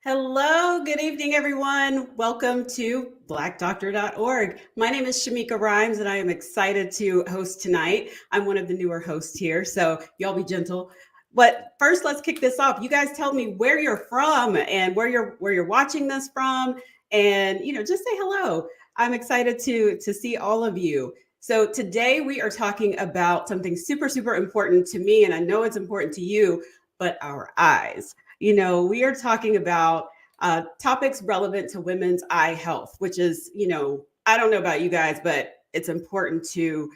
Hello, good evening, everyone. Welcome to blackdoctor.org. My name is Shamika Rhymes, and I am excited to host tonight. I'm one of the newer hosts here, so y'all be gentle. But first, let's kick this off. You guys tell me where you're from and where you're watching this from, and just say hello. I'm excited to see all of you. So today we are talking about something super, super important to me, and I know it's important to you, but our eyes. We are talking about topics relevant to women's eye health, which is, I don't know about you guys, but it's important to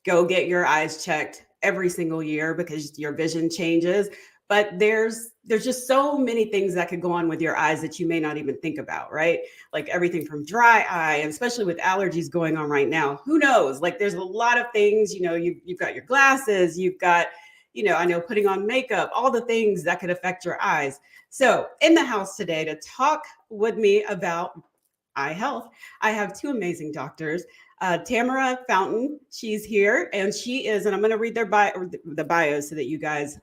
go get your eyes checked every single year because your vision changes. But there's just so many things that could go on with your eyes that you may not even think about, right? Like everything from dry eye, and especially with allergies going on right now. Who knows? Like there's a lot of things, you've got your glasses, you've got I know putting on makeup, all the things that could affect your eyes. So in the house today to talk with me about eye health, I have two amazing doctors. Tamara Fountain, she's here, and and I'm going to read their the bios so that you guys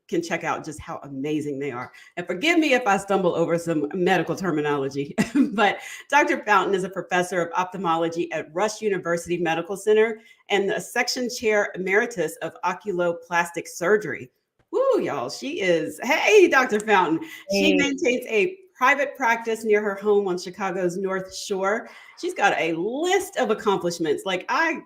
can check out just how amazing they are. And forgive me if I stumble over some medical terminology, but Dr. Fountain is a professor of ophthalmology at Rush University Medical Center and a section chair emeritus of oculoplastic surgery. Woo, y'all, she is. Hey, Dr. Fountain. She maintains a private practice near her home on Chicago's North Shore. She's got a list of accomplishments. Like I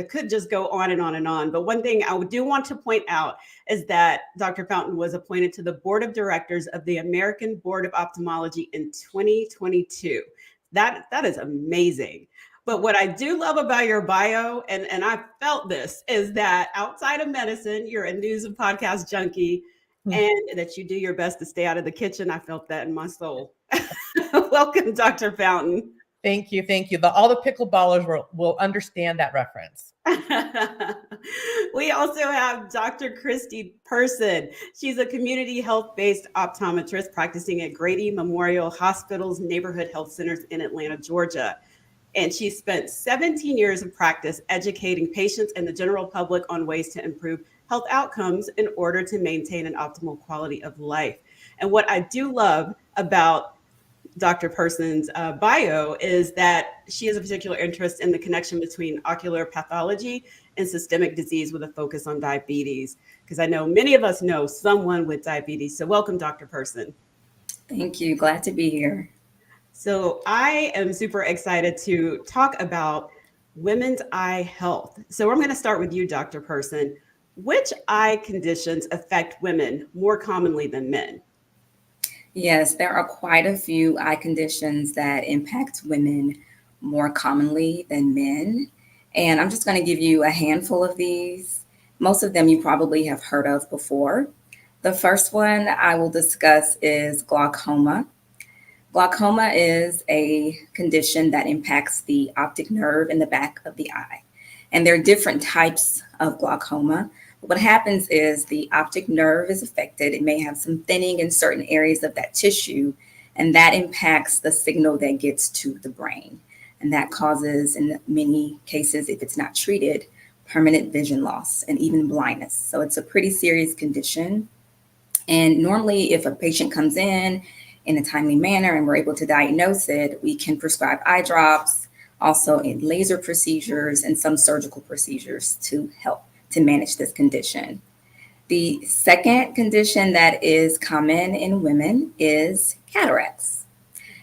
could just go on and on and on. But one thing I do want to point out is that Dr. Fountain was appointed to the board of directors of the American Board of Ophthalmology in 2022. That is amazing. But what I do love about your bio, and I felt this, is that outside of medicine, you're a news and podcast junkie, and that you do your best to stay out of the kitchen. I felt that in my soul. Welcome, Dr. Fountain. Thank you. Thank you. All the pickleballers will understand that reference. We also have Dr. Christie Person. She's a community health-based optometrist practicing at Grady Memorial Hospital's Neighborhood Health Centers in Atlanta, Georgia. And she spent 17 years of practice educating patients and the general public on ways to improve health outcomes in order to maintain an optimal quality of life. And what I do love about Dr. Person's bio is that she has a particular interest in the connection between ocular pathology and systemic disease with a focus on diabetes, because I know many of us know someone with diabetes. So welcome, Dr. Person. Thank you. Glad to be here. So I am super excited to talk about women's eye health. So I'm going to start with you, Dr. Person. Which eye conditions affect women more commonly than men? Yes, there are quite a few eye conditions that impact women more commonly than men. And I'm just going to give you a handful of these. Most of them you probably have heard of before. The first one I will discuss is glaucoma. Glaucoma is a condition that impacts the optic nerve in the back of the eye. And there are different types of glaucoma. What happens is the optic nerve is affected. It may have some thinning in certain areas of that tissue, and that impacts the signal that gets to the brain. And that causes, in many cases, if it's not treated, permanent vision loss and even blindness. So it's a pretty serious condition. And normally, if a patient comes in a timely manner and we're able to diagnose it, we can prescribe eye drops, also in laser procedures and some surgical procedures to help to manage this condition. The second condition that is common in women is cataracts.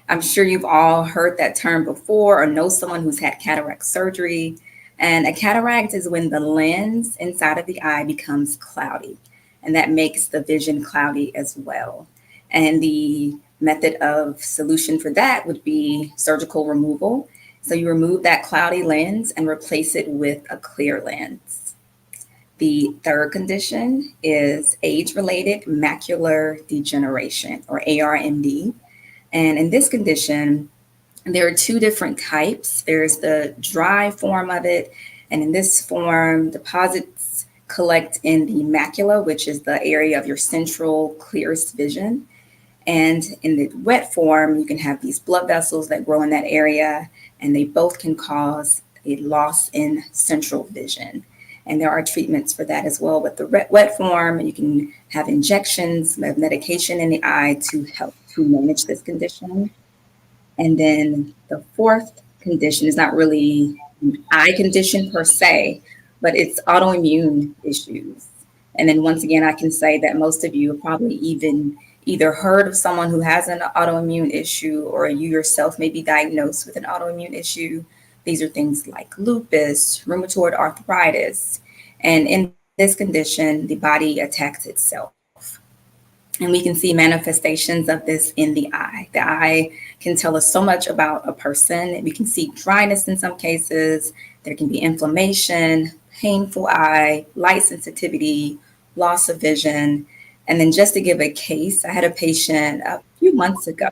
I'm sure you've all heard that term before or know someone who's had cataract surgery. And a cataract is when the lens inside of the eye becomes cloudy, and that makes the vision cloudy as well. And the method of solution for that would be surgical removal. So you remove that cloudy lens and replace it with a clear lens. The third condition is age-related macular degeneration, or ARMD. And in this condition, there are two different types. There's the dry form of it, and in this form, deposits collect in the macula, which is the area of your central clearest vision. And in the wet form, you can have these blood vessels that grow in that area, and they both can cause a loss in central vision. And there are treatments for that as well. With the wet form, you can have injections of medication in the eye to help to manage this condition. And then the fourth condition is not really an eye condition per se, but it's autoimmune issues. And then once again, I can say that most of you have probably even either heard of someone who has an autoimmune issue, or you yourself may be diagnosed with an autoimmune issue. These are things like lupus, rheumatoid arthritis. And in this condition, the body attacks itself. And we can see manifestations of this in the eye. The eye can tell us so much about a person. We can see dryness in some cases. There can be inflammation, painful eye, light sensitivity, loss of vision. And then just to give a case, I had a patient a few months ago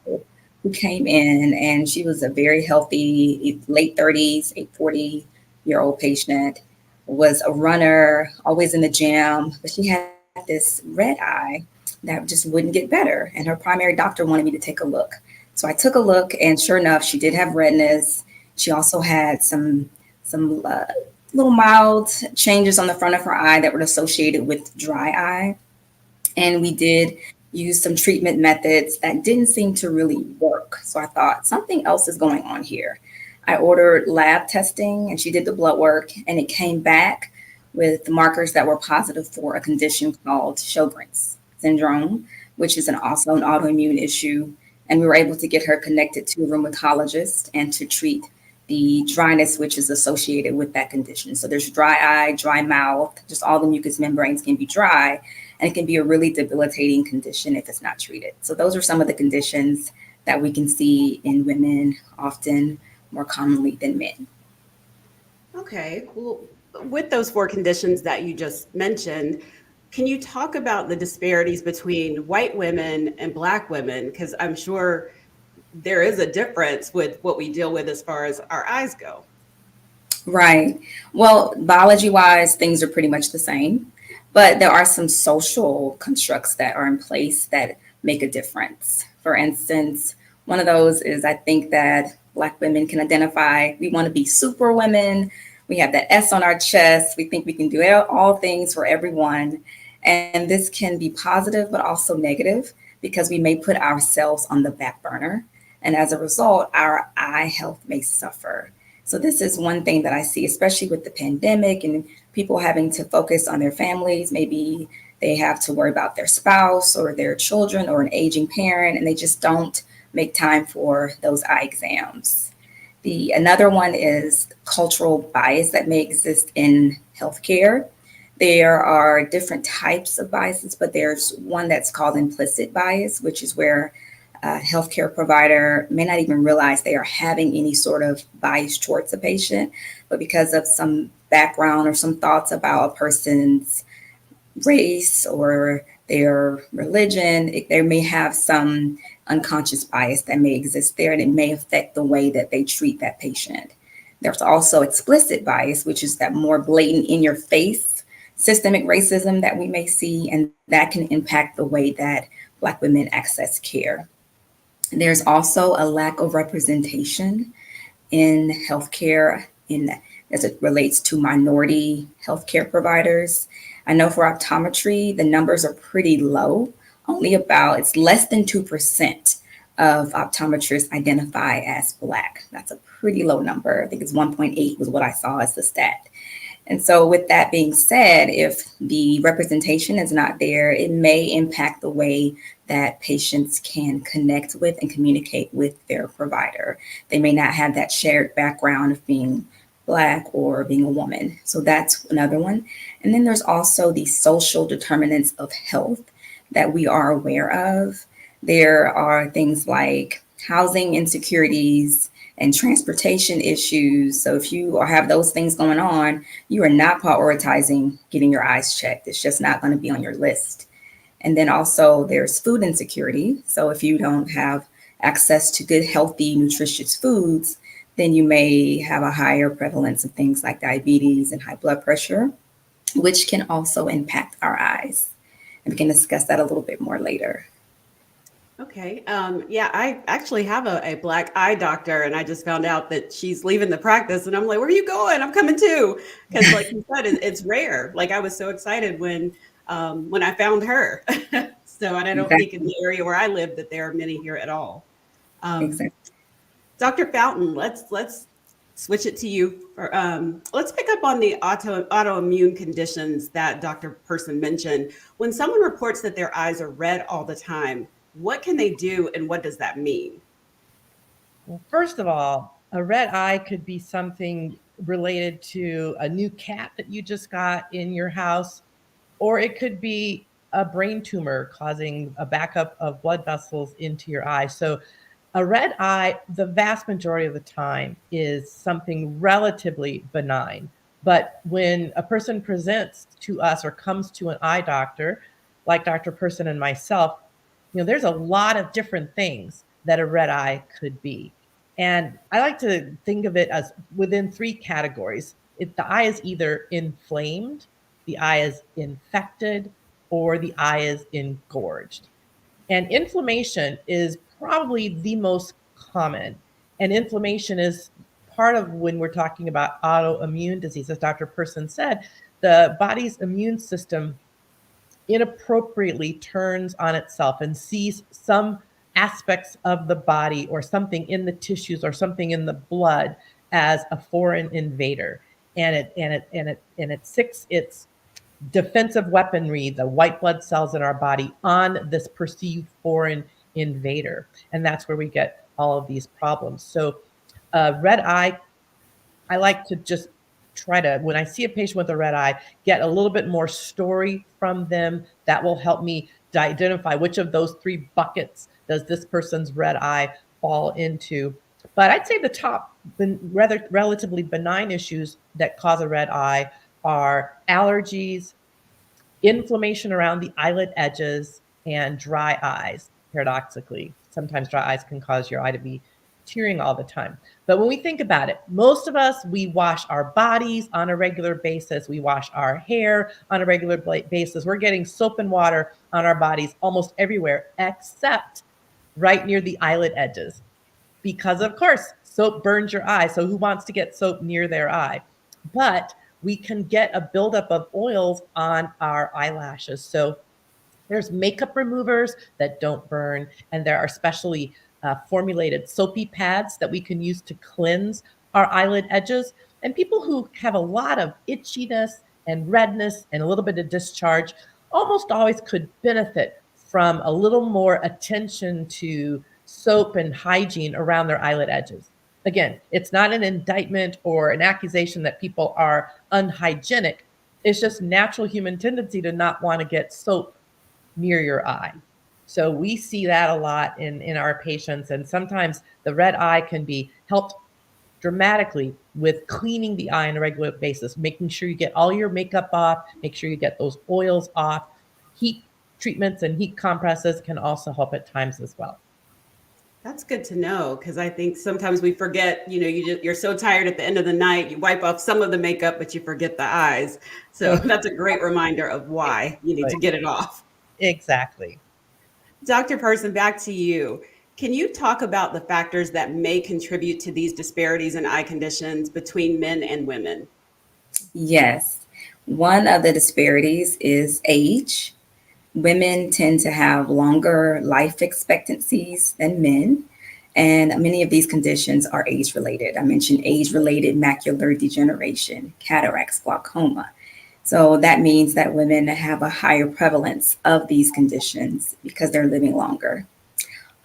who came in, and she was a very healthy, late 30s, a 40-year-old patient, was a runner, always in the gym, but she had this red eye that just wouldn't get better. And her primary doctor wanted me to take a look. So I took a look, and sure enough, she did have redness. She also had some little mild changes on the front of her eye that were associated with dry eye. And we did use some treatment methods that didn't seem to really work. So I thought something else is going on here. I ordered lab testing, and she did the blood work, and it came back with markers that were positive for a condition called Sjogren's syndrome, which is also an autoimmune issue. And we were able to get her connected to a rheumatologist and to treat the dryness, which is associated with that condition. So there's dry eye, dry mouth, just all the mucous membranes can be dry, and it can be a really debilitating condition if it's not treated. So those are some of the conditions that we can see in women, often more commonly than men. Okay, well, with those four conditions that you just mentioned, can you talk about the disparities between white women and Black women? Because I'm sure there is a difference with what we deal with as far as our eyes go. Right. Well, biology-wise, things are pretty much the same, but there are some social constructs that are in place that make a difference. For instance, one of those is I think that Black women can identify, we want to be super women. We have that S on our chest. We think we can do all things for everyone. And this can be positive, but also negative, because we may put ourselves on the back burner. And as a result, our eye health may suffer. So this is one thing that I see, especially with the pandemic and people having to focus on their families. Maybe they have to worry about their spouse or their children or an aging parent, and they just don't make time for those eye exams. Another one is cultural bias that may exist in healthcare. There are different types of biases, but there's one that's called implicit bias, which is where a healthcare provider may not even realize they are having any sort of bias towards a patient, but because of some background or some thoughts about a person's race or their religion, they may have some unconscious bias that may exist there, and it may affect the way that they treat that patient. There's also explicit bias, which is that more blatant in your face systemic racism that we may see, and that can impact the way that Black women access care. There's also a lack of representation in healthcare as it relates to minority healthcare providers. I know for optometry, the numbers are pretty low. It's less than 2% of optometrists identify as Black. That's a pretty low number. I think it's 1.8 was what I saw as the stat. And so with that being said, if the representation is not there, it may impact the way that patients can connect with and communicate with their provider. They may not have that shared background of being Black or being a woman. So that's another one. And then there's also the social determinants of health that we are aware of. There are things like housing insecurities and transportation issues. So if you have those things going on, you are not prioritizing getting your eyes checked. It's just not going to be on your list. And then also there's food insecurity. So if you don't have access to good, healthy, nutritious foods, then you may have a higher prevalence of things like diabetes and high blood pressure, which can also impact our eyes. And we can discuss that a little bit more later. Okay. Yeah, I actually have a Black eye doctor, and I just found out that she's leaving the practice, and I'm like, where are you going? I'm coming too. Because like you said, it's rare. Like I was so excited when I found her. So, and I don't think in the area where I live that there are many here at all. Exactly. Dr. Fountain, let's switch it to you. Let's pick up on the autoimmune conditions that Dr. Person mentioned. When someone reports that their eyes are red all the time, what can they do and what does that mean? Well, first of all, a red eye could be something related to a new cat that you just got in your house, or it could be a brain tumor causing a backup of blood vessels into your eye. So, a red eye, the vast majority of the time, is something relatively benign. But when a person presents to us or comes to an eye doctor, like Dr. Person and myself, there's a lot of different things that a red eye could be. And I like to think of it as within three categories. The eye is either inflamed, the eye is infected, or the eye is engorged. And inflammation is probably the most common. And inflammation is part of when we're talking about autoimmune disease. As Dr. Person said, the body's immune system inappropriately turns on itself and sees some aspects of the body or something in the tissues or something in the blood as a foreign invader, and it sicks its defensive weaponry, the white blood cells in our body, on this perceived foreign invader, and that's where we get all of these problems. So red eye, I like to just try to, when I see a patient with a red eye, get a little bit more story from them. That will help me to identify which of those three buckets does this person's red eye fall into. But I'd say the top, rather relatively benign issues that cause a red eye are allergies, inflammation around the eyelid edges, and dry eyes. Paradoxically, sometimes dry eyes can cause your eye to be tearing all the time. But when we think about it, most of us, we wash our bodies on a regular basis. We wash our hair on a regular basis. We're getting soap and water on our bodies almost everywhere, except right near the eyelid edges. Because, of course, soap burns your eye. So who wants to get soap near their eye? But we can get a buildup of oils on our eyelashes. So there's makeup removers that don't burn, and there are specially formulated soapy pads that we can use to cleanse our eyelid edges. And people who have a lot of itchiness and redness and a little bit of discharge almost always could benefit from a little more attention to soap and hygiene around their eyelid edges. Again, it's not an indictment or an accusation that people are unhygienic. It's just natural human tendency to not want to get soap near your eye. So we see that a lot in our patients. And sometimes the red eye can be helped dramatically with cleaning the eye on a regular basis, making sure you get all your makeup off, make sure you get those oils off. Heat treatments and heat compresses can also help at times as well. That's good to know, because I think sometimes we forget, you're so tired at the end of the night, you wipe off some of the makeup, but you forget the eyes. So that's a great reminder of why you need to get it off. Exactly. Dr. Person, back to you. Can you talk about the factors that may contribute to these disparities in eye conditions between men and women? Yes. One of the disparities is age. Women tend to have longer life expectancies than men, and many of these conditions are age related. I mentioned age related macular degeneration, cataracts, glaucoma. So that means that women have a higher prevalence of these conditions because they're living longer.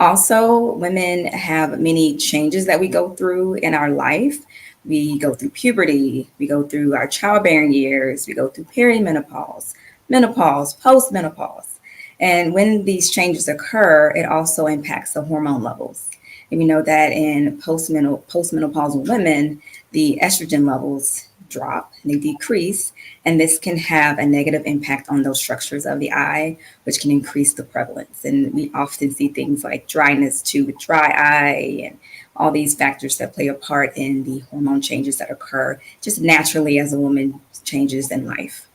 Also, women have many changes that we go through in our life. We go through puberty, we go through our childbearing years, we go through perimenopause, menopause, postmenopause. And when these changes occur, it also impacts the hormone levels. And we know that in postmenopausal women, the estrogen levels drop and they decrease, and this can have a negative impact on those structures of the eye, which can increase the prevalence. And we often see things like dryness too, with dry eye, and all these factors that play a part in the hormone changes that occur just naturally as a woman changes in life.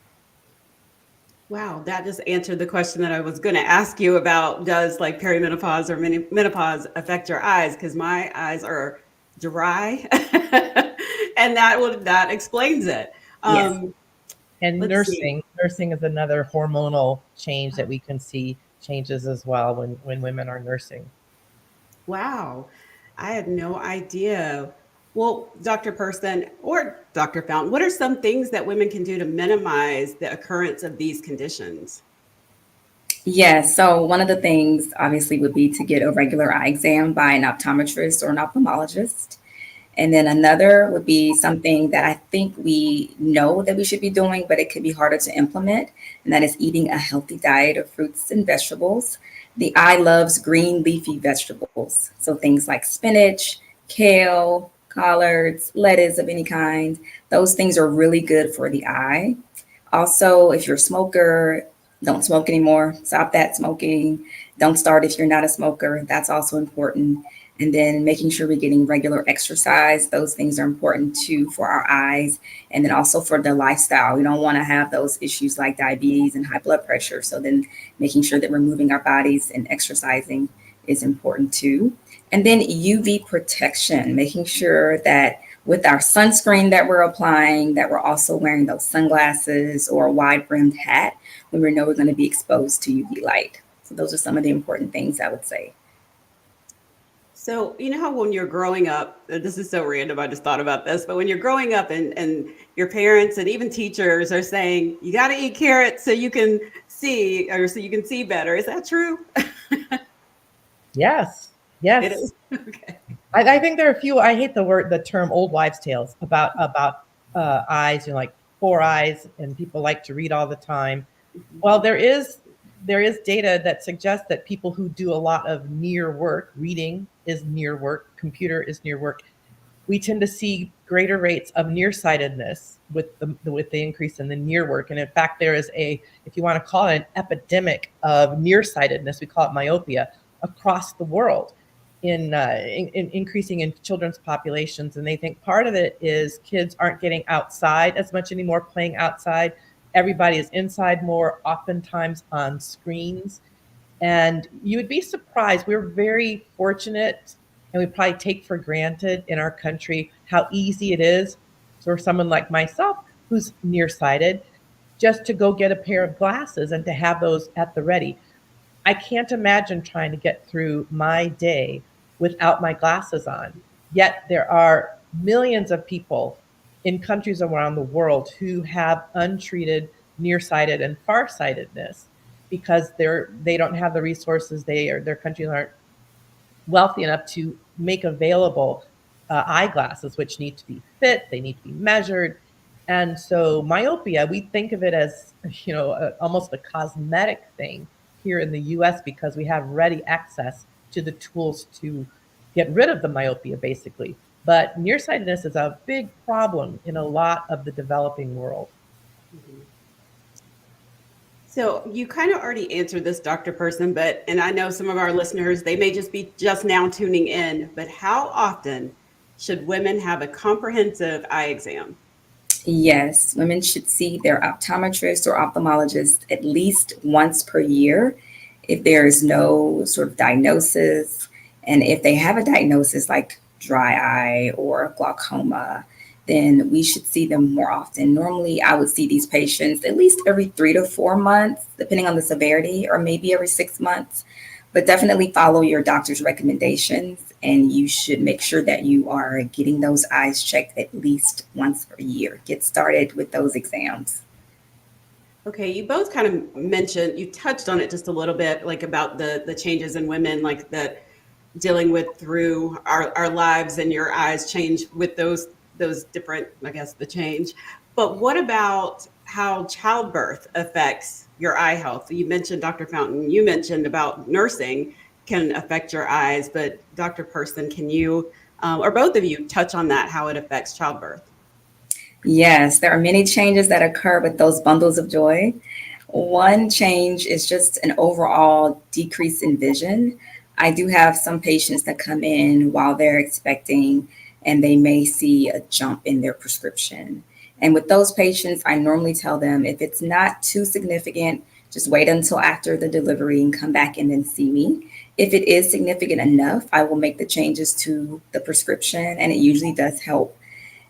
Wow, that just answered the question that I was going to ask you about. Does like perimenopause or menopause affect your eyes? Because my eyes are dry, and that explains it. Yes. And nursing is another hormonal change that we can see changes as well when women are nursing. Wow. I had no idea. Well, Dr. Person or Dr. Fountain, what are some things that women can do to minimize the occurrence of these conditions? Yes, so one of the things obviously would be to get a regular eye exam by an optometrist or an ophthalmologist. And then another would be something that I think we know that we should be doing, but it could be harder to implement, and that is eating a healthy diet of fruits and vegetables. The eye loves green leafy vegetables, so things like spinach, kale, collards, lettuce of any kind. Those things are really good for the eye. Also, if you're a smoker, don't smoke anymore. Stop that smoking. Don't start if you're not a smoker. That's also important. And then making sure we're getting regular exercise. Those things are important too for our eyes. And then also for the lifestyle. We don't want to have those issues like diabetes and high blood pressure. So then making sure that we're moving our bodies and exercising is important too. And then UV protection, making sure that with our sunscreen that we're applying, that we're also wearing those sunglasses or a wide brimmed hat when we know we're going to be exposed to UV light. So those are some of the important things I would say. So, you know how when you're growing up, this is so random, I just thought about this, but when you're growing up and your parents and even teachers are saying, you got to eat carrots so you can see, or so you can see better. Is that true? Yes, It yes. is. Okay. I think there are a few. I hate the term old wives' tales about eyes. You know, like four eyes, and people like to read all the time. Well, there is data that suggests that people who do a lot of near work, reading is near work, computer is near work, we tend to see greater rates of nearsightedness with the increase in the near work. And in fact, there is if you want to call it an epidemic of nearsightedness, we call it myopia across the world in increasing in children's populations. And they think part of it is kids aren't getting outside as much anymore, playing outside. Everybody is inside more, oftentimes on screens. And you would be surprised. We're very fortunate, and we probably take for granted in our country how easy it is for someone like myself who's nearsighted just to go get a pair of glasses and to have those at the ready. I can't imagine trying to get through my day without my glasses on. Yet there are millions of people in countries around the world who have untreated nearsighted and farsightedness because they don't have the resources, their countries aren't wealthy enough to make available eyeglasses, which need to be fit, they need to be measured. And so myopia, we think of it as, almost a cosmetic thing here in the US because we have ready access to the tools to get rid of the myopia, basically. But nearsightedness is a big problem in a lot of the developing world. Mhm. So you kind of already answered this, Dr. Person, and I know some of our listeners, they may just be just now tuning in, but how often should women have a comprehensive eye exam? Yes, women should see their optometrist or ophthalmologist at least once per year if there is no sort of diagnosis. And if they have a diagnosis like dry eye or glaucoma, then we should see them more often. Normally, I would see these patients at least every 3 to 4 months, depending on the severity, or maybe every 6 months. But definitely follow your doctor's recommendations, and you should make sure that you are getting those eyes checked at least once per year. Get started with those exams. Okay, you both kind of mentioned, you touched on it just a little bit, like about the changes in women, like that dealing with through our lives, and your eyes change with those different, I guess, the change. But what about how childbirth affects your eye health? You mentioned, Dr. Fountain, you mentioned about nursing can affect your eyes, but Dr. Person, can you or both of you touch on that, how it affects childbirth? Yes, there are many changes that occur with those bundles of joy. One change is just an overall decrease in vision. I do have some patients that come in while they're expecting, and they may see a jump in their prescription. And with those patients, I normally tell them if it's not too significant, just wait until after the delivery and come back and then see me. If it is significant enough, I will make the changes to the prescription, and it usually does help.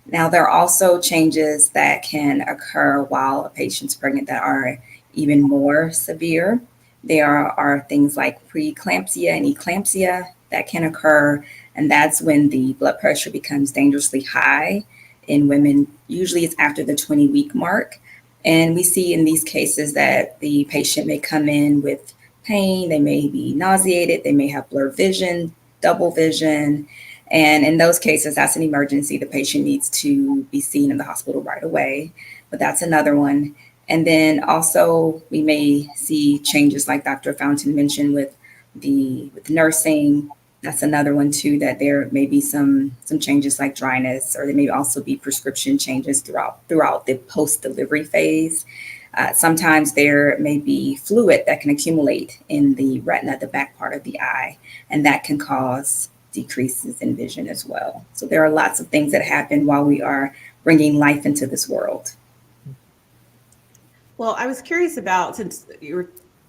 Now, there are also changes that can occur while a patient's pregnant that are even more severe. There are things like preeclampsia and eclampsia that can occur, and that's when the blood pressure becomes dangerously high in women. Usually it's after the 20-week mark. And we see in these cases that the patient may come in with pain, they may be nauseated, they may have blurred vision, double vision. And in those cases, that's an emergency. The patient needs to be seen in the hospital right away, but that's another one. And then also we may see changes like Dr. Fountain mentioned with nursing. That's another one too, that there may be some changes like dryness, or there may also be prescription changes throughout the post-delivery phase. Sometimes there may be fluid that can accumulate in the retina, the back part of the eye, and that can cause decreases in vision as well. So there are lots of things that happen while we are bringing life into this world. Well, I was curious about,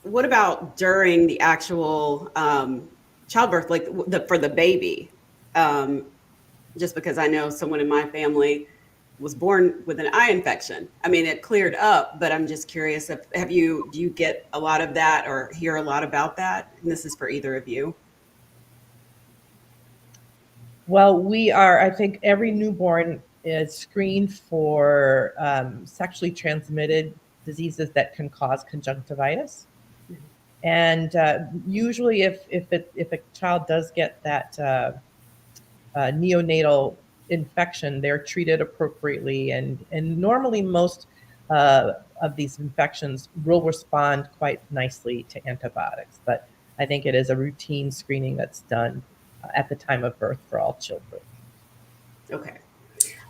what about during the actual childbirth, like for the baby? Just because I know someone in my family was born with an eye infection. I mean, it cleared up, but I'm just curious do you get a lot of that or hear a lot about that? And this is for either of you. Well, I think every newborn is screened for sexually transmitted diseases that can cause conjunctivitis. And usually if a child does get that neonatal infection, they're treated appropriately. And normally most of these infections will respond quite nicely to antibiotics. But I think it is a routine screening that's done at the time of birth for all children. Okay.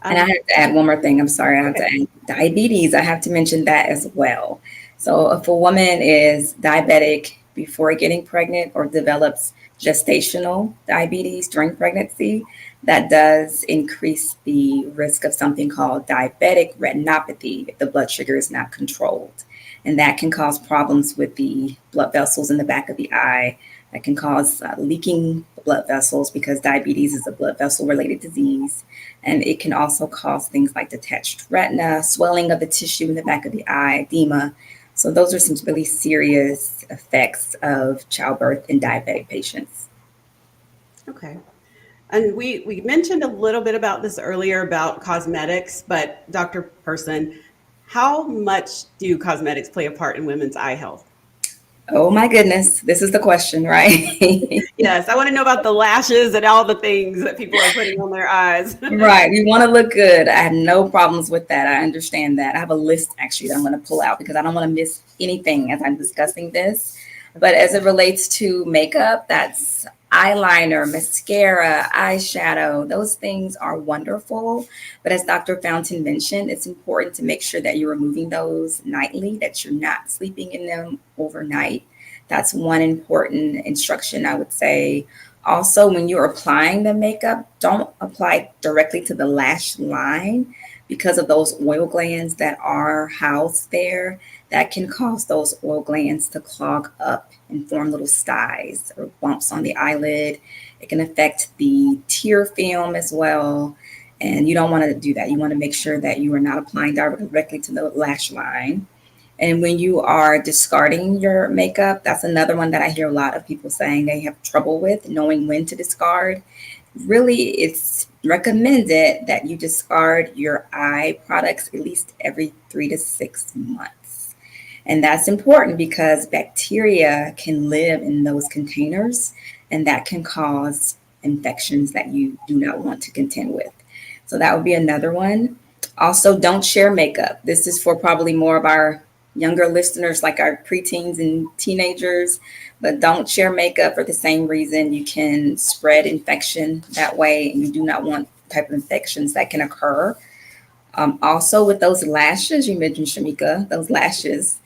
And I have to add one more thing. I'm sorry. I have to add diabetes. I have to mention that as well. So if a woman is diabetic before getting pregnant or develops gestational diabetes during pregnancy, that does increase the risk of something called diabetic retinopathy if the blood sugar is not controlled. And that can cause problems with the blood vessels in the back of the eye. That can cause leaking blood vessels, because diabetes is a blood vessel related disease. And it can also cause things like detached retina, swelling of the tissue in the back of the eye, edema. So those are some really serious effects of childbirth in diabetic patients. Okay. And we mentioned a little bit about this earlier about cosmetics, but Dr. Person, how much do cosmetics play a part in women's eye health? Oh my goodness, this is the question, right? Yes, I want to know about the lashes and all the things that people are putting on their eyes. Right, you want to look good. I have no problems with that. I understand that. I have a list actually that I'm going to pull out because I don't want to miss anything as I'm discussing this. But as it relates to makeup, that's eyeliner, mascara, eyeshadow. Those things are wonderful. But as Dr. Fountain mentioned, it's important to make sure that you're removing those nightly, that you're not sleeping in them overnight. That's one important instruction, I would say. Also, when you're applying the makeup, don't apply directly to the lash line because of those oil glands that are housed there. That can cause those oil glands to clog up and form little styes or bumps on the eyelid. It can affect the tear film as well. And you don't want to do that. You want to make sure that you are not applying directly to the lash line. And when you are discarding your makeup, that's another one that I hear a lot of people saying they have trouble with knowing when to discard. Really, it's recommended that you discard your eye products at least every 3 to 6 months. And that's important because bacteria can live in those containers, and that can cause infections that you do not want to contend with. So that would be another one. Also, don't share makeup. This is for probably more of our younger listeners, like our preteens and teenagers, but don't share makeup for the same reason. You can spread infection that way, and you do not want type of infections that can occur. Also, with those lashes, you mentioned, Shamika, those lashes,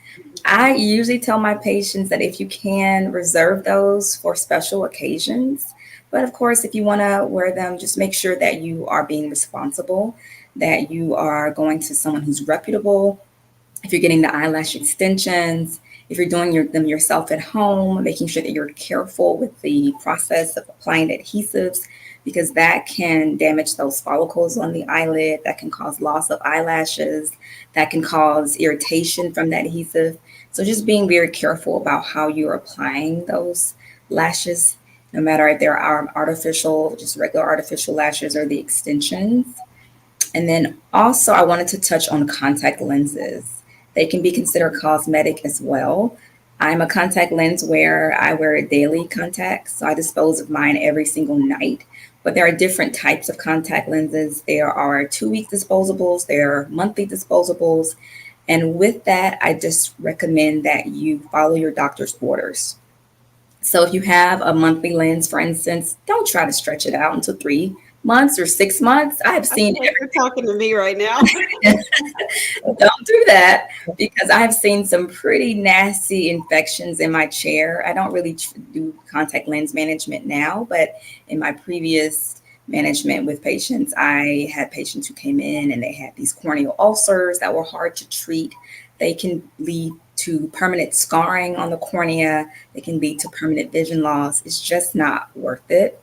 I usually tell my patients that if you can, reserve those for special occasions. But of course, if you want to wear them, just make sure that you are being responsible, that you are going to someone who's reputable. If you're getting the eyelash extensions, if you're doing them yourself at home, making sure that you're careful with the process of applying adhesives, because that can damage those follicles on the eyelid. That can cause loss of eyelashes. That can cause irritation from that adhesive. So just being very careful about how you're applying those lashes, no matter if they're artificial, just regular artificial lashes or the extensions. And then also, I wanted to touch on contact lenses. They can be considered cosmetic as well. I'm a contact lens wearer. I wear daily contacts, so I dispose of mine every single night. But there are different types of contact lenses. There are 2-week disposables, there are monthly disposables. And with that, I just recommend that you follow your doctor's orders. So if you have a monthly lens, for instance, don't try to stretch it out until 3 months or 6 months. I've I seen feel like you're talking to me right now. Don't do that, because I've seen some pretty nasty infections in my chair. I don't really do contact lens management now, but in my previous management with patients, I had patients who came in and they had these corneal ulcers that were hard to treat. They can lead to permanent scarring on the cornea. They can lead to permanent vision loss. It's just not worth it.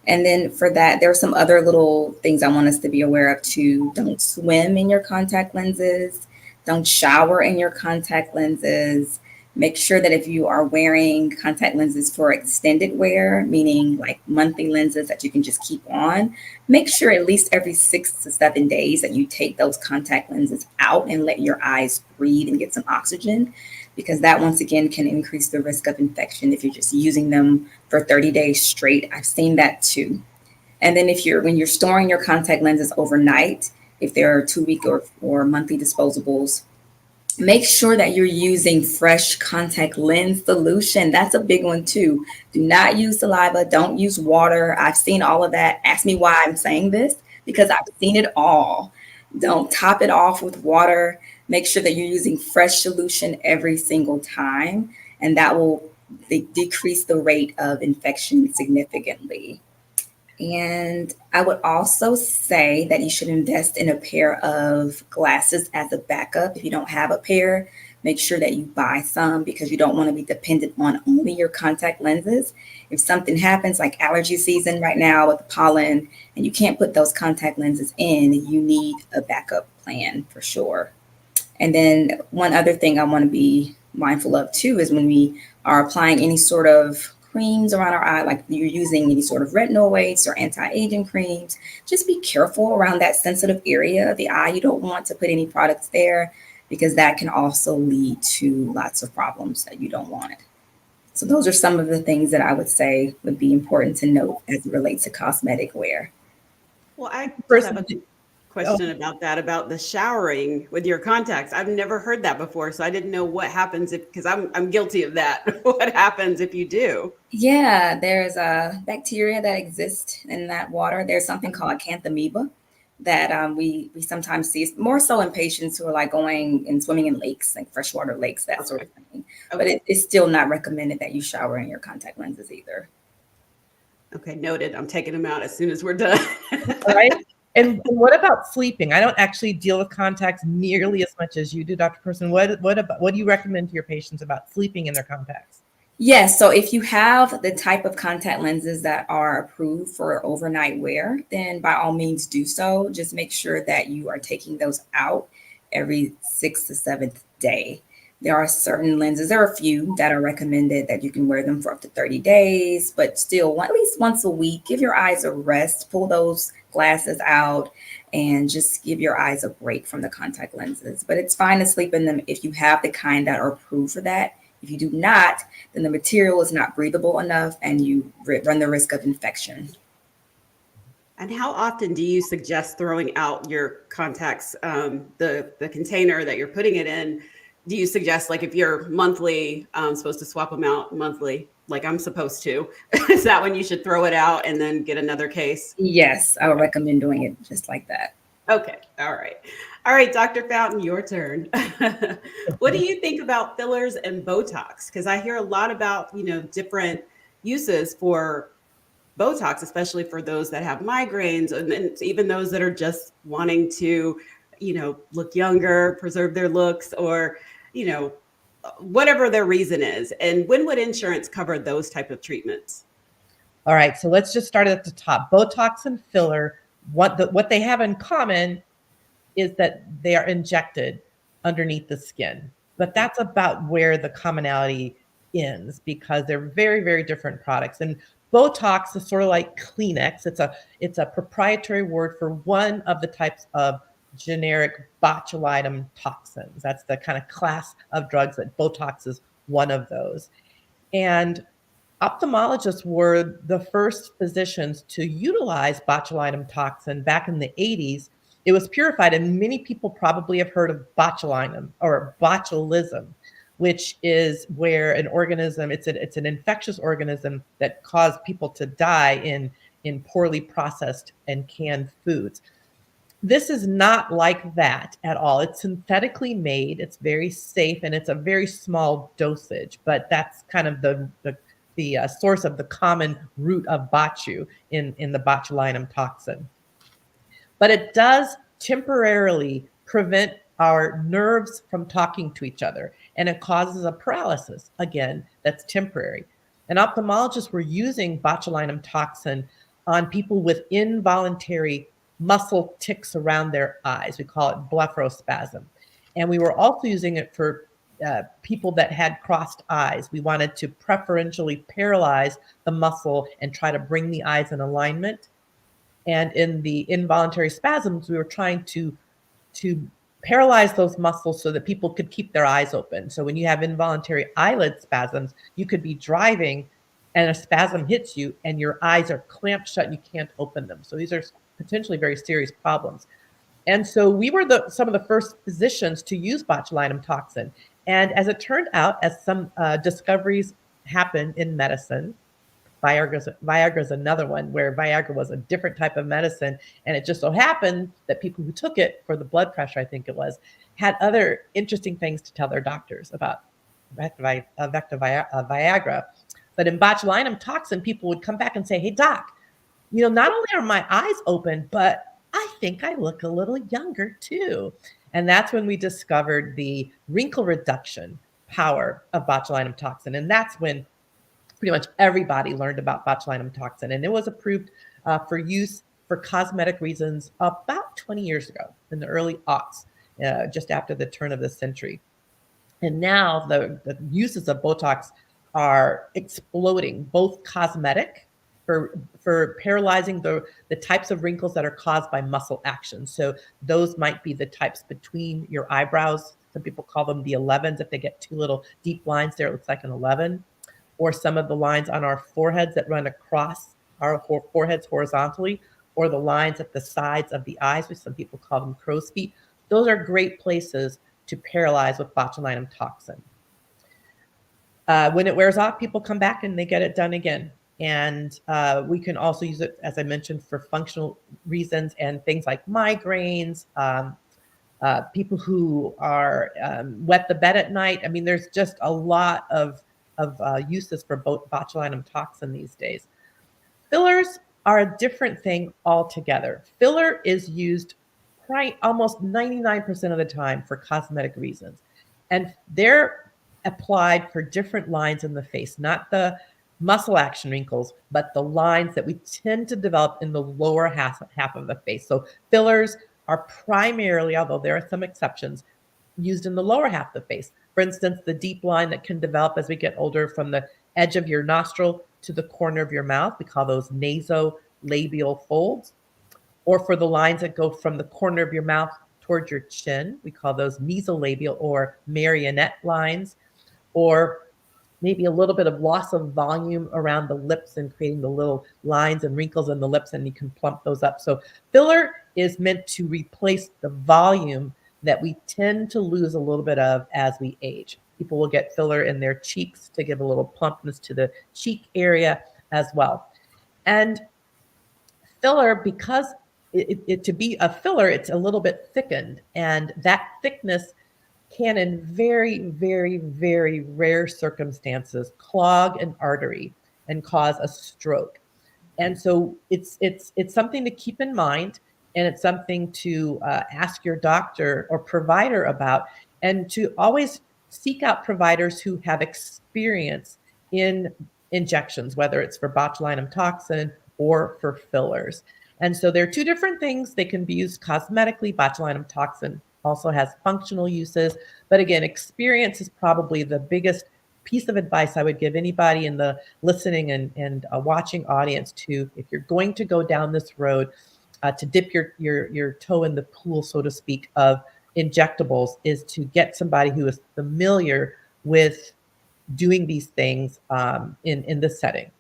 And then for that, there are some other little things I want us to be aware of too. Don't swim in your contact lenses. Don't shower in your contact lenses. Make sure that if you are wearing contact lenses for extended wear, meaning like monthly lenses that you can just keep on, make sure at least every 6 to 7 days that you take those contact lenses out and let your eyes breathe and get some oxygen, because that once again can increase the risk of infection if you're just using them for 30 days straight. I've seen that too. And then when you're storing your contact lenses overnight, if they're 2-week or monthly disposables, make sure that you're using fresh contact lens solution. That's a big one too. Do not use saliva. Don't use water. I've seen all of that. Ask me why I'm saying this, because I've seen it all. Don't top it off with water. Make sure that you're using fresh solution every single time, and that will decrease the rate of infection significantly. And I would also say that you should invest in a pair of glasses as a backup. If you don't have a pair, make sure that you buy some, because you don't want to be dependent on only your contact lenses. If something happens, like allergy season right now with the pollen, and you can't put those contact lenses in, you need a backup plan for sure. And then one other thing I want to be mindful of too is when we are applying any sort of creams around our eye, like you're using any sort of retinoids or anti-aging creams, just be careful around that sensitive area of the eye. You don't want to put any products there, because that can also lead to lots of problems that you don't want. So those are some of the things that I would say would be important to note as it relates to cosmetic wear. Well, I just have a question about that, about the showering with your contacts. I've never heard that before, so I didn't know what happens because I'm guilty of that. What happens if you do? Yeah, there's a bacteria that exists in that water. There's something called acanthamoeba that we sometimes see, more so in patients who are like going and swimming in lakes, like freshwater lakes, that sort of thing. But it's still not recommended that you shower in your contact lenses either. Okay, noted. I'm taking them out as soon as we're done. All right. And what about sleeping? I don't actually deal with contacts nearly as much as you do, Dr. Person. What do you recommend to your patients about sleeping in their contacts? Yes, so if you have the type of contact lenses that are approved for overnight wear, then by all means do so. Just make sure that you are taking those out every 6th to 7th day. There are certain lenses, there are a few that are recommended that you can wear them for up to 30 days, but still at least once a week, give your eyes a rest, pull those glasses out, and just give your eyes a break from the contact lenses. But it's fine to sleep in them if you have the kind that are approved for that. If you do not, then the material is not breathable enough and you run the risk of infection. And how often do you suggest throwing out your contacts, the container that you're putting it in? Do you suggest, like, if you're monthly, supposed to swap them out monthly, like I'm supposed to, is that when you should throw it out and then get another case? Yes, I would recommend doing it just like that. Okay. All right. All right, Dr. Fountain, your turn. What do you think about fillers and Botox? Because I hear a lot about, different uses for Botox, especially for those that have migraines, and even those that are just wanting to, look younger, preserve their looks, or, whatever their reason is. And when would insurance cover those type of treatments? All right, so let's just start at the top. Botox and filler, what they have in common is that they are injected underneath the skin. But that's about where the commonality ends, because they're very, very different products. And Botox is sort of like Kleenex. It's a proprietary word for one of the types of generic botulinum toxins. That's the kind of class of drugs that Botox is one of those. And ophthalmologists were the first physicians to utilize botulinum toxin back in the 80s. It was purified, and many people probably have heard of botulinum or botulism, which is where an organism, it's an infectious organism that caused people to die in poorly processed and canned foods. This is not like that at all. It's synthetically made, it's very safe, and it's a very small dosage, but that's kind of the source of the common root of botu in the botulinum toxin. But it does temporarily prevent our nerves from talking to each other, and it causes a paralysis, again, that's temporary. And ophthalmologists were using botulinum toxin on people with involuntary muscle tics around their eyes. We call it blepharospasm. And we were also using it for people that had crossed eyes. We wanted to preferentially paralyze the muscle and try to bring the eyes in alignment. And in the involuntary spasms, we were trying to paralyze those muscles so that people could keep their eyes open. So when you have involuntary eyelid spasms, you could be driving and a spasm hits you and your eyes are clamped shut and you can't open them. So these are potentially very serious problems. And so we were some of the first physicians to use botulinum toxin. And as it turned out, as some discoveries happened in medicine, Viagra is another one where Viagra was a different type of medicine. And it just so happened that people who took it for the blood pressure, I think it was, had other interesting things to tell their doctors about Viagra. But in botulinum toxin, people would come back and say, hey, doc, not only are my eyes open, but I think I look a little younger too. And that's when we discovered the wrinkle reduction power of botulinum toxin. And that's when pretty much everybody learned about botulinum toxin. And it was approved for use for cosmetic reasons about 20 years ago in the early aughts, just after the turn of the century. And now the uses of Botox are exploding, both cosmetic for paralyzing the types of wrinkles that are caused by muscle action. So those might be the types between your eyebrows. Some people call them the 11s. If they get two little deep lines there, it looks like an 11. Or some of the lines on our foreheads that run across our foreheads horizontally, or the lines at the sides of the eyes, which some people call them crow's feet. Those are great places to paralyze with botulinum toxin. When it wears off, people come back and they get it done again. And we can also use it, as I mentioned, for functional reasons and things like migraines, people who are wet the bed at night. I mean, there's just a lot of uses for botulinum toxin these days. Fillers are a different thing altogether. Filler is used almost 99% of the time for cosmetic reasons. And they're applied for different lines in the face, not the muscle action wrinkles, but the lines that we tend to develop in the lower half of the face. So fillers are primarily, although there are some exceptions, used in the lower half of the face. For instance, the deep line that can develop as we get older from the edge of your nostril to the corner of your mouth, we call those nasolabial folds. Or for the lines that go from the corner of your mouth towards your chin, we call those mesolabial or marionette lines. Or maybe a little bit of loss of volume around the lips and creating the little lines and wrinkles in the lips, and you can plump those up. So filler is meant to replace the volume that we tend to lose a little bit of as we age. People will get filler in their cheeks to give a little plumpness to the cheek area as well. And filler, because to be a filler, it's a little bit thickened, and that thickness can, in very, very, very rare circumstances, clog an artery and cause a stroke. And so it's something to keep in mind, and it's something to ask your doctor or provider about, and to always seek out providers who have experience in injections, whether it's for botulinum toxin or for fillers. And so there are two different things. They can be used cosmetically. Botulinum toxin also has functional uses. But again, experience is probably the biggest piece of advice I would give anybody in the listening and watching audience to, if you're going to go down this road, to dip your toe in the pool, so to speak, of injectables, is to get somebody who is familiar with doing these things in this setting.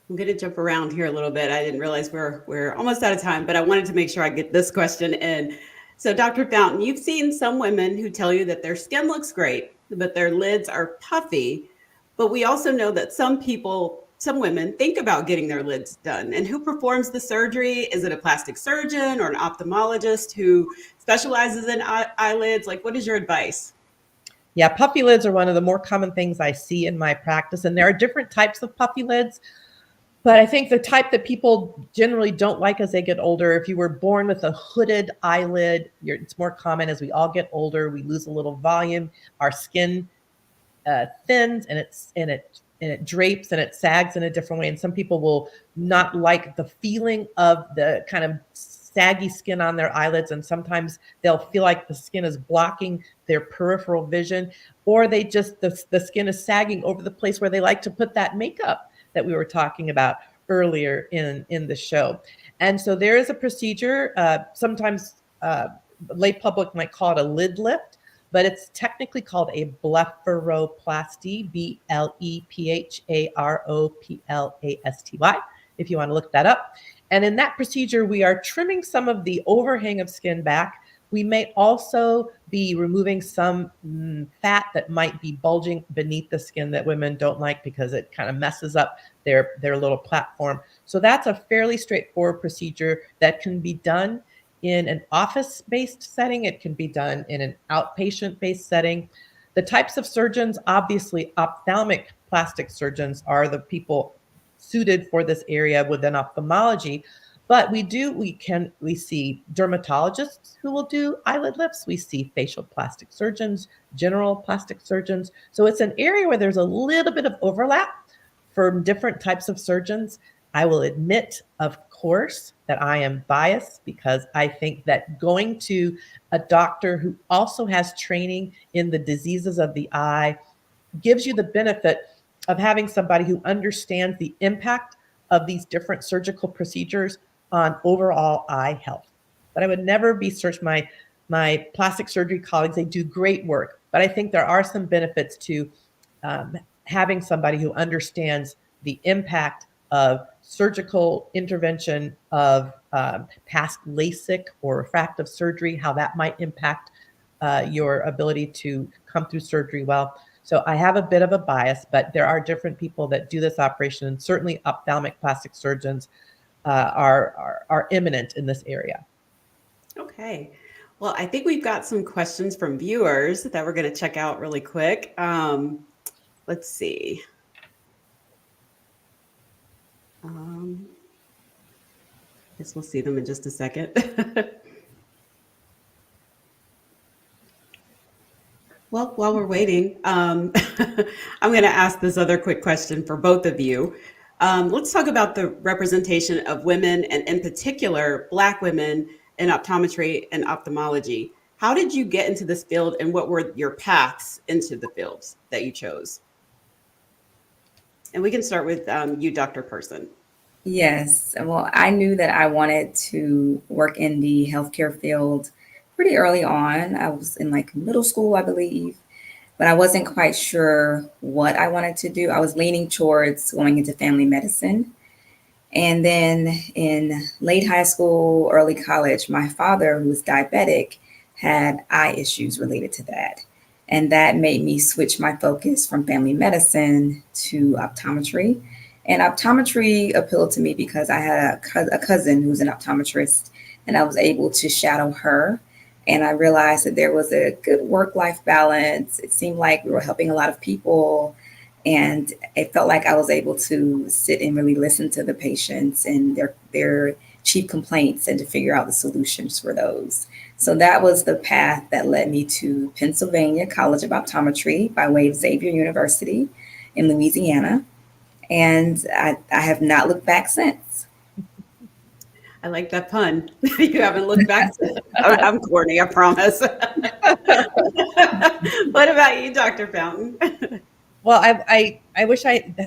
I'm going to jump around here a little bit. I didn't realize we're almost out of time, but I wanted to make sure I get this question in. So, Dr. Fountain, you've seen some women who tell you that their skin looks great, but their lids are puffy. But we also know that some women think about getting their lids done. And who performs the surgery? Is it a plastic surgeon or an ophthalmologist who specializes in eyelids? Like, what is your advice? Yeah, puffy lids are one of the more common things I see in my practice. And there are different types of puffy lids. But I think the type that people generally don't like as they get older, if you were born with a hooded eyelid, it's more common as we all get older. We lose a little volume. Our skin thins and it drapes and it sags in a different way. And some people will not like the feeling of the kind of saggy skin on their eyelids. And sometimes they'll feel like the skin is blocking their peripheral vision, or they just, the skin is sagging over the place where they like to put that makeup that we were talking about earlier in the show. And so there is a procedure, sometimes lay public might call it a lid lift, but it's technically called a blepharoplasty, blepharoplasty, if you want to look that up. And in that procedure, we are trimming some of the overhang of skin back. We may also be removing some fat that might be bulging beneath the skin that women don't like because it kind of messes up their little platform. So that's a fairly straightforward procedure that can be done in an office-based setting. It can be done in an outpatient-based setting. The types of surgeons, obviously, ophthalmic plastic surgeons are the people suited for this area within ophthalmology. But we see dermatologists who will do eyelid lifts. We see facial plastic surgeons, general plastic surgeons. So it's an area where there's a little bit of overlap for different types of surgeons. I will admit, of course, that I am biased because I think that going to a doctor who also has training in the diseases of the eye gives you the benefit of having somebody who understands the impact of these different surgical procedures on overall eye health. But I would never beseech my plastic surgery colleagues. They do great work, but I think there are some benefits to having somebody who understands the impact of surgical intervention, of past LASIK or refractive surgery, how that might impact your ability to come through surgery well. So I have a bit of a bias, but there are different people that do this operation, and certainly ophthalmic plastic surgeons are eminent in this area. Okay. Well, I think we've got some questions from viewers that we're going to check out really quick. Let's see. I guess we'll see them in just a second. Well, while we're waiting, I'm going to ask this other quick question for both of you. Let's talk about the representation of women, and in particular, Black women in optometry and ophthalmology. How did you get into this field, and what were your paths into the fields that you chose? And we can start with you, Dr. Person. Yes. Well, I knew that I wanted to work in the healthcare field pretty early on. I was in like middle school, I believe, but I wasn't quite sure what I wanted to do. I was leaning towards going into family medicine. And then in late high school, early college, my father, who was diabetic, had eye issues related to that. And that made me switch my focus from family medicine to optometry. And optometry appealed to me because I had a cousin who's an optometrist, and I was able to shadow her. And I realized that there was a good work-life balance. It seemed like we were helping a lot of people. And it felt like I was able to sit and really listen to the patients and their chief complaints and to figure out the solutions for those. So that was the path that led me to Pennsylvania College of Optometry by way of Xavier University in Louisiana. And I have not looked back since. I like that pun. You haven't looked back. I'm corny, I promise. What about you, Dr. Fountain? Well, I wish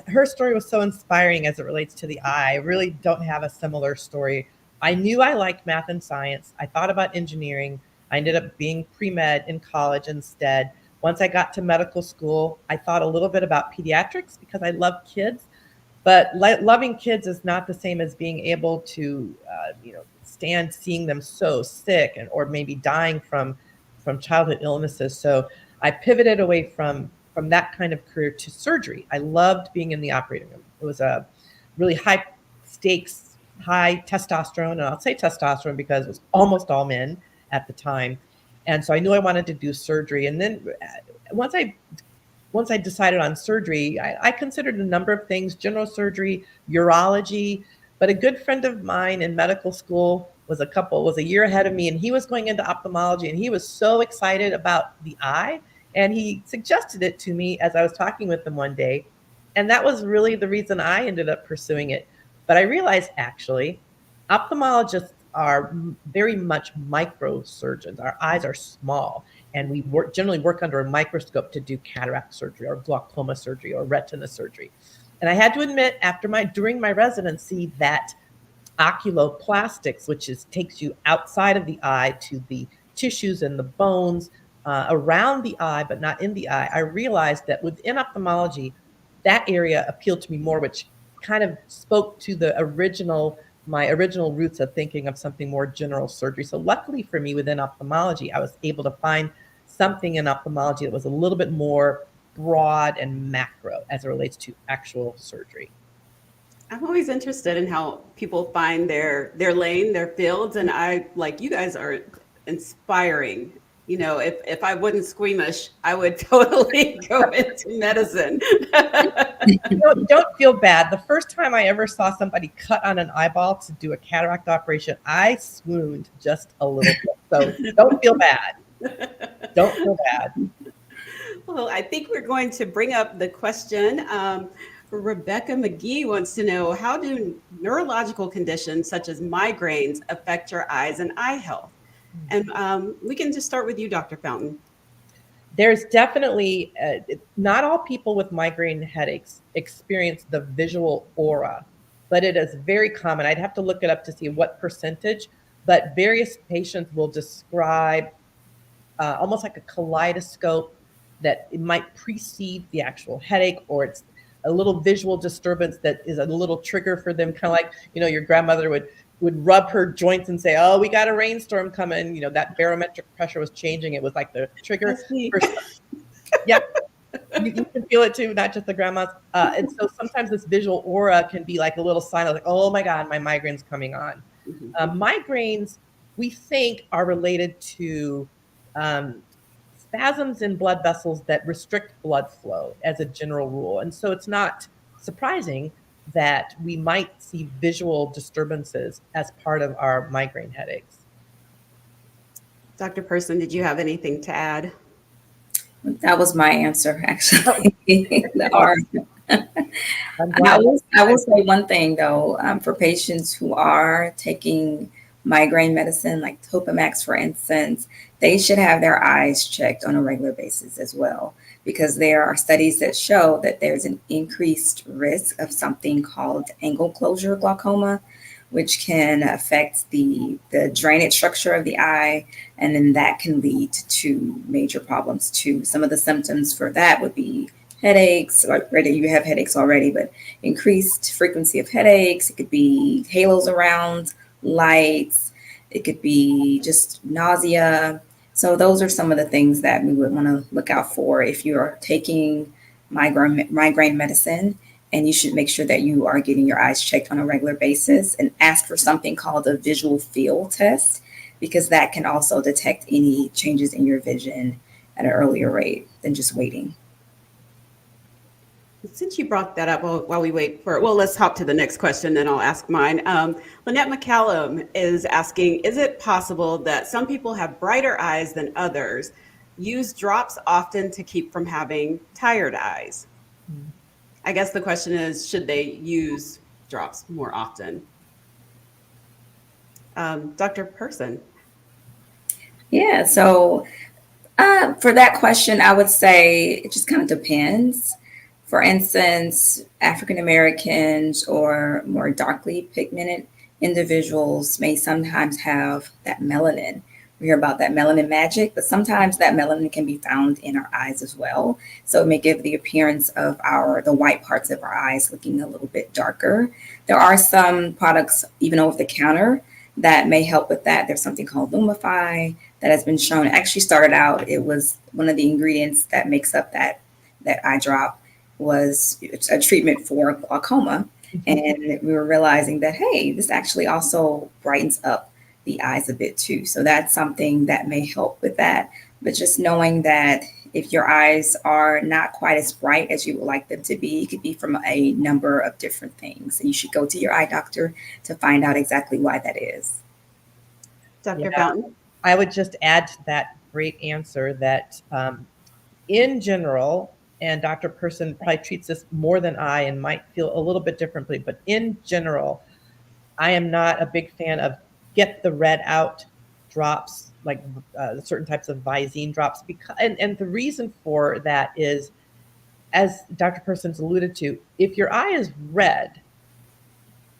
her story was so inspiring as it relates to the eye. I really don't have a similar story. I knew I liked math and science. I thought about engineering. I ended up being pre-med in college instead. Once I got to medical school, I thought a little bit about pediatrics because I love kids. But loving kids is not the same as being able to, stand seeing them so sick and or maybe dying from childhood illnesses. So I pivoted away from that kind of career to surgery. I loved being in the operating room. It was a really high stakes, high testosterone, and I'll say testosterone because it was almost all men at the time. And so I knew I wanted to do surgery. And then once I decided on surgery, I considered a number of things: general surgery, urology. But a good friend of mine in medical school was a year ahead of me, and he was going into ophthalmology, and he was so excited about the eye. And he suggested it to me as I was talking with him one day. And that was really the reason I ended up pursuing it. But I realized actually, ophthalmologists are very much microsurgeons. Our eyes are small, and we generally work under a microscope to do cataract surgery or glaucoma surgery or retina surgery. And I had to admit, during my residency, that oculoplastics, which takes you outside of the eye to the tissues and the bones around the eye, but not in the eye, I realized that within ophthalmology, that area appealed to me more, which kind of spoke to my original roots of thinking of something more general surgery. So luckily for me, within ophthalmology, I was able to find something in ophthalmology that was a little bit more broad and macro as it relates to actual surgery. I'm always interested in how people find their lane, their fields, and I like you guys are inspiring. If I wasn't squeamish, I would totally go into medicine. Don't feel bad. The first time I ever saw somebody cut on an eyeball to do a cataract operation, I swooned just a little bit. So don't feel bad. Don't feel bad. Well, I think we're going to bring up the question. Rebecca McGee wants to know, how do neurological conditions such as migraines affect your eyes and eye health? And we can just start with you, Dr. Fountain. There's definitely, not all people with migraine headaches experience the visual aura, but it is very common. I'd have to look it up to see what percentage, but various patients will describe almost like a kaleidoscope that it might precede the actual headache, or it's a little visual disturbance that is a little trigger for them, kind of like, your grandmother would rub her joints and say, "Oh, we got a rainstorm coming." That barometric pressure was changing. It was like the trigger. Yeah, you can feel it too, not just the grandmas. And so sometimes this visual aura can be like a little sign of like, "Oh my God, my migraine's coming on." Mm-hmm. Migraines, we think, are related to spasms in blood vessels that restrict blood flow as a general rule. And so it's not surprising that we might see visual disturbances as part of our migraine headaches. Dr. Person, did you have anything to add? That was my answer, actually. The R. I will say one thing, though, for patients who are taking migraine medicine, like Topamax, for instance, they should have their eyes checked on a regular basis as well, because there are studies that show that there's an increased risk of something called angle closure glaucoma, which can affect the drainage structure of the eye, and then that can lead to major problems too. Some of the symptoms for that would be headaches, or whether you have headaches already, but increased frequency of headaches. It could be halos around, lights. It could be just nausea. So those are some of the things that we would want to look out for if you're taking migraine medicine. And you should make sure that you are getting your eyes checked on a regular basis, and ask for something called a visual field test, because that can also detect any changes in your vision at an earlier rate than just waiting. Since you brought that up, while we wait for it, well, let's hop to the next question, then I'll ask mine. Lynette McCallum is asking, is it possible that some people have brighter eyes than others, use drops often to keep from having tired eyes? I guess the question is, should they use drops more often? Dr. Person. Yeah, so for that question, I would say it just kind of depends. For instance, African Americans or more darkly pigmented individuals may sometimes have that melanin. We hear about that melanin magic, but sometimes that melanin can be found in our eyes as well. So it may give the appearance of the white parts of our eyes looking a little bit darker. There are some products, even over the counter, that may help with that. There's something called Lumify that has been shown. It actually started out, it was one of the ingredients that makes up that eye drop was a treatment for glaucoma. And we were realizing that, hey, this actually also brightens up the eyes a bit too. So that's something that may help with that. But just knowing that if your eyes are not quite as bright as you would like them to be, it could be from a number of different things. And you should go to your eye doctor to find out exactly why that is. Dr. Yeah. Fountain. I would just add to that great answer that in general, and Dr. Person probably treats this more than I and might feel a little bit differently, but in general, I am not a big fan of get the red out drops, like certain types of Visine drops. Because and the reason for that is, as Dr. Person's alluded to, if your eye is red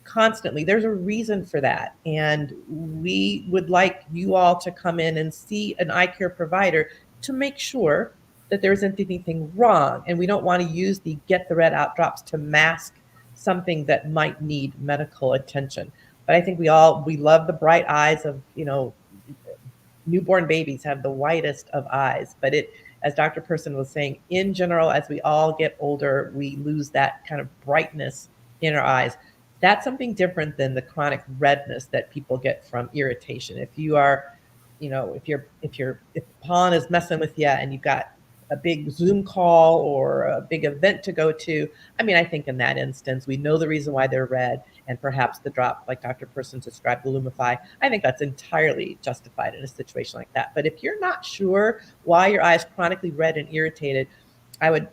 constantly, there's a reason for that. And we would like you all to come in and see an eye care provider to make sure that there isn't anything wrong. And we don't want to use the get the red out drops to mask something that might need medical attention. But I think we love the bright eyes of, newborn babies have the whitest of eyes. But as Dr. Person was saying, in general, as we all get older, we lose that kind of brightness in our eyes. That's something different than the chronic redness that people get from irritation. If you are, if pollen is messing with you and you've got a big Zoom call or a big event to go to, I think in that instance, we know the reason why they're red, and perhaps the drop, like Dr. Person described, the Lumify, I think that's entirely justified in a situation like that. But if you're not sure why your eye is chronically red and irritated, I would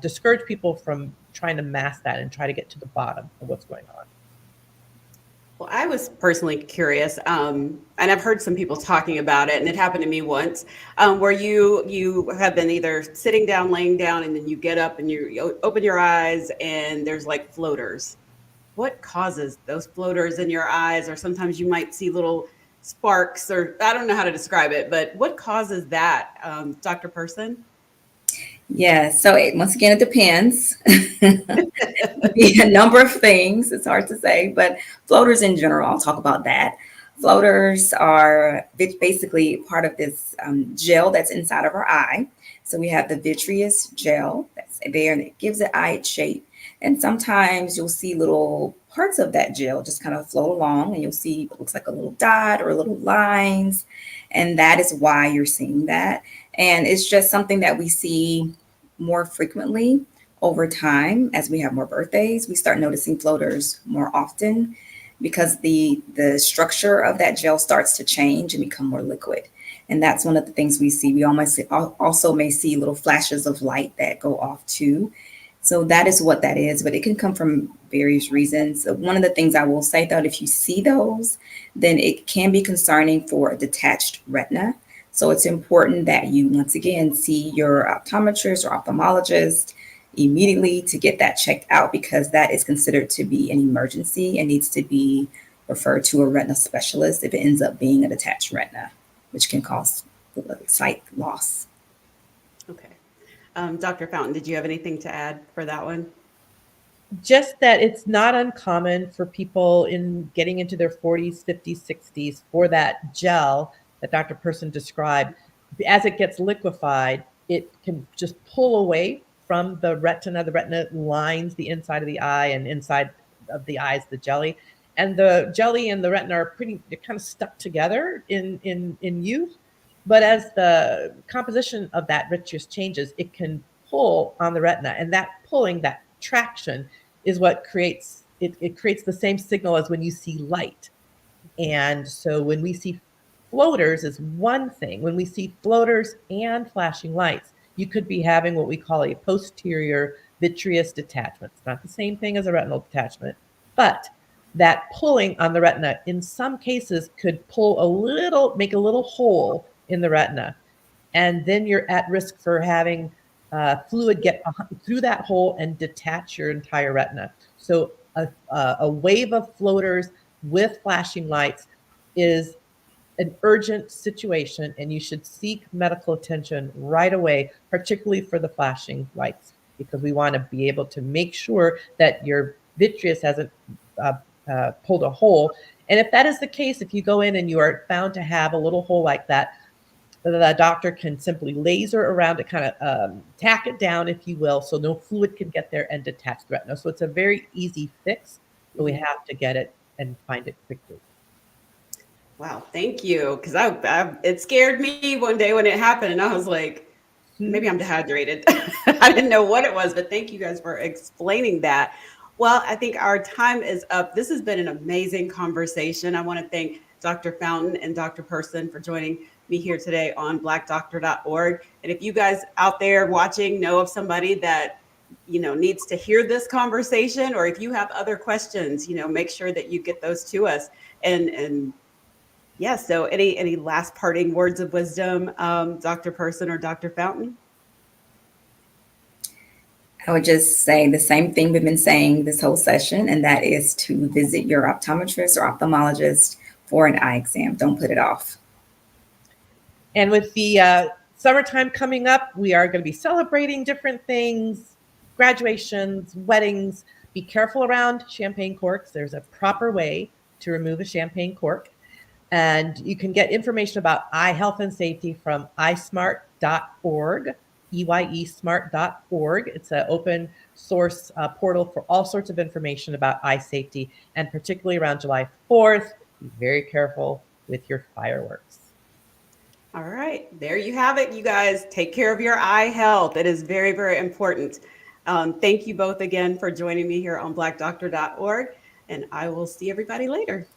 discourage people from trying to mask that and try to get to the bottom of what's going on. Well, I was personally curious, and I've heard some people talking about it, and it happened to me once, where you have been either sitting down, laying down, and then you get up and you open your eyes, and there's like floaters. What causes those floaters in your eyes? Or sometimes you might see little sparks, or I don't know how to describe it, but what causes that, Dr. Person? Yeah, so once again, it depends. Could be a number of things. It's hard to say, but floaters in general, I'll talk about that. Floaters are basically part of this gel that's inside of our eye. So we have the vitreous gel that's there, and it gives the eye its shape. And sometimes you'll see little parts of that gel just kind of float along, and you'll see what looks like a little dot or little lines. And that is why you're seeing that. And it's just something that we see more frequently over time. As we have more birthdays, we start noticing floaters more often because the structure of that gel starts to change and become more liquid. And that's one of the things we see. We also may see little flashes of light that go off too. So that is what that is, but it can come from various reasons. One of the things I will say, though, if you see those, then it can be concerning for a detached retina. So it's important that you, once again, see your optometrist or ophthalmologist immediately to get that checked out, because that is considered to be an emergency and needs to be referred to a retina specialist if it ends up being a detached retina, which can cause sight loss. Okay. Dr. Fountain, did you have anything to add for that one? Just that it's not uncommon for people in getting into their 40s, 50s, 60s for that gel that Dr. Person described. As it gets liquefied, it can just pull away from the retina. The retina lines the inside of the eye, and inside of the eye is the jelly. And the jelly and the retina are they're kind of stuck together in youth. But as the composition of that vitreous changes, it can pull on the retina, and that pulling, that traction, is what creates it creates the same signal as when you see light. And so when we see floaters is one thing. When we see floaters and flashing lights, you could be having what we call a posterior vitreous detachment. It's not the same thing as a retinal detachment, but that pulling on the retina in some cases could make a little hole in the retina. And then you're at risk for having fluid get through that hole and detach your entire retina. So a wave of floaters with flashing lights is an urgent situation, and you should seek medical attention right away, particularly for the flashing lights, because we want to be able to make sure that your vitreous hasn't pulled a hole. And if that is the case, if you go in and you are found to have a little hole like that, the doctor can simply laser around it, kind of tack it down, if you will, so no fluid can get there and detach the retina. So it's a very easy fix, but we have to get it and find it quickly. Wow, thank you. Because it scared me one day when it happened, and I was like, maybe I'm dehydrated. I didn't know what it was, but thank you guys for explaining that. Well, I think our time is up. This has been an amazing conversation. I want to thank Dr. Fountain and Dr. Person for joining me here today on blackdoctor.org. And if you guys out there watching know of somebody that needs to hear this conversation, or if you have other questions, make sure that you get those to us. And yeah, so any last parting words of wisdom, Dr. Person or Dr. Fountain? I would just say the same thing we've been saying this whole session, and that is to visit your optometrist or ophthalmologist for an eye exam. Don't put it off. And with the summertime coming up, we are going to be celebrating different things, graduations, weddings. Be careful around champagne corks. There's a proper way to remove a champagne cork. And you can get information about eye health and safety from eyesmart.org, EYEsmart.org. It's an open source portal for all sorts of information about eye safety, and particularly around July 4th. Be very careful with your fireworks. All right, there you have it, you guys. Take care of your eye health. It is very, very important. Thank you both again for joining me here on blackdoctor.org, and I will see everybody later.